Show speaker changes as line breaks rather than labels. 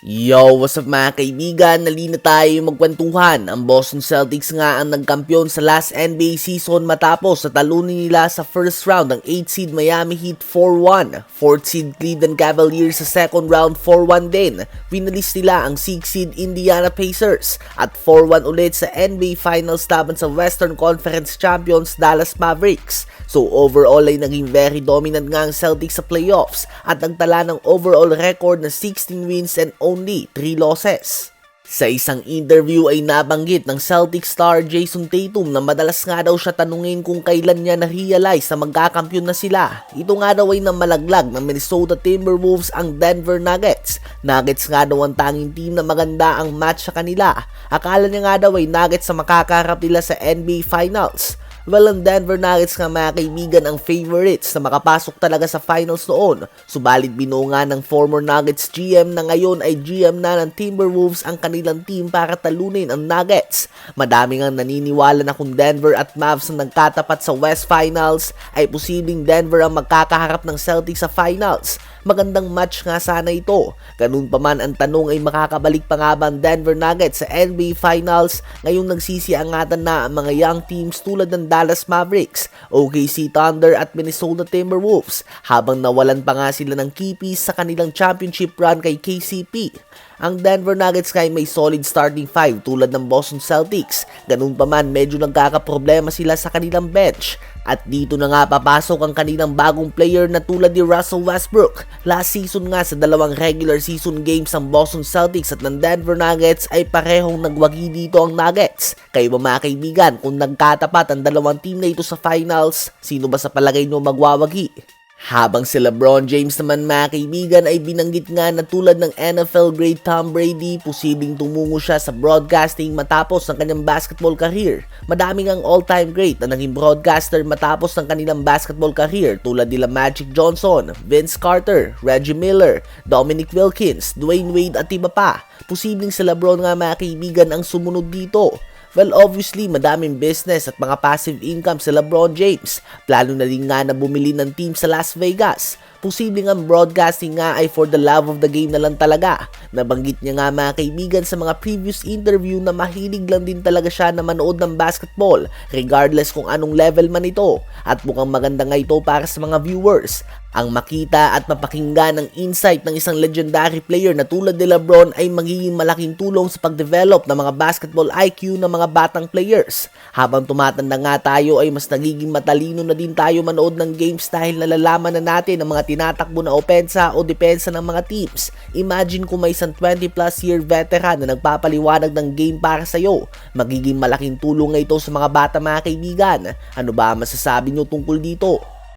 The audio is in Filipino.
Yo, what's up mga kaibigan? Nalina tayo magkwentuhan. Ang Boston Celtics nga ang nagkampiyon sa last NBA season matapos sa talunin nila sa first round ang 8 seed Miami Heat 4-1. 4th seed Cleveland Cavaliers sa second round 4-1 din. Winalis nila ang 6 seed Indiana Pacers at 4-1 ulit sa NBA Finals laban sa Western Conference Champions Dallas Mavericks. So overall ay naging very dominant nga ang Celtics sa playoffs at nagtala ng overall record na 16 wins and only 3 losses. Sa isang interview ay nabanggit ng Celtics star Jason Tatum na madalas nga daw siya tanungin kung kailan niya na-realize na magkakampyon na sila. Ito nga daw ay namalaglag ng Minnesota Timberwolves ang Denver Nuggets. Nuggets nga daw ang tanging team na maganda ang match sa kanila. Akala niya nga daw ay Nuggets sa makakaharap nila sa NBA Finals. Well, ang Denver Nuggets nga mga kaibigan ang favorites na makapasok talaga sa finals noon. Subalit binuo nga ng former Nuggets GM na ngayon ay GM na ng Timberwolves ang kanilang team para talunin ang Nuggets. Madami nga naniniwala na kung Denver at Mavs ang nagkatapat sa West Finals ay posibleng Denver ang magkakaharap ng Celtics sa finals. Magandang match nga sana ito. Ganun pa man ang tanong ay makakabalik pa nga ba ang Denver Nuggets sa NBA Finals ngayong nagsisiangatan na ang mga young teams tulad ng Dallas Mavericks, OKC Thunder at Minnesota Timberwolves habang nawalan pa nga sila ng key piece sa kanilang championship run kay KCP. Ang Denver Nuggets ay may solid starting five tulad ng Boston Celtics. Ganun pa man medyo nagkakaproblema sila sa kanilang bench. At dito na nga papasok ang kanilang bagong player na tulad ni Russell Westbrook. Last season nga sa dalawang regular season games ng Boston Celtics at ng Denver Nuggets ay parehong nagwagi dito ang Nuggets. Kayo ba mga kaibigan, kung nagkatapat ang dalawang team na ito sa finals, sino ba sa palagay nyo magwawagi? Habang si LeBron James naman mga kaibigan ay binanggit nga na tulad ng NFL great Tom Brady, posibleng tumungo siya sa broadcasting matapos ng kanyang basketball career. Madaming ang all-time great na naging broadcaster matapos ng kanilang basketball career tulad nila Magic Johnson, Vince Carter, Reggie Miller, Dominic Wilkins, Dwayne Wade at iba pa. Posibleng si LeBron nga mga kaibigan ang sumunod dito. Well, obviously, madaming business at mga passive income sa LeBron James. Plano na rin nga na bumili ng team sa Las Vegas. Posibleng ang broadcasting nga ay for the love of the game na lang talaga. Nabanggit niya nga mga kaibigan sa mga previous interview na mahilig lang din talaga siya na manood ng basketball regardless kung anong level man ito. At mukhang maganda nga ito para sa mga viewers. Ang makita at mapakinggan ng insight ng isang legendary player na tulad ni LeBron ay magiging malaking tulong sa pagdevelop ng mga basketball IQ ng mga batang players. Habang tumatanda nga tayo ay mas nagiging matalino na din tayo manood ng games dahil nalalaman na natin ang mga tinatakbo na opensa o depensa ng mga teams. Imagine kung may isang 20 plus year veteran na nagpapaliwanag ng game para sa'yo. Magiging malaking tulong nga ito sa mga bata mga kaibigan. Ano ba masasabi nyo tungkol dito?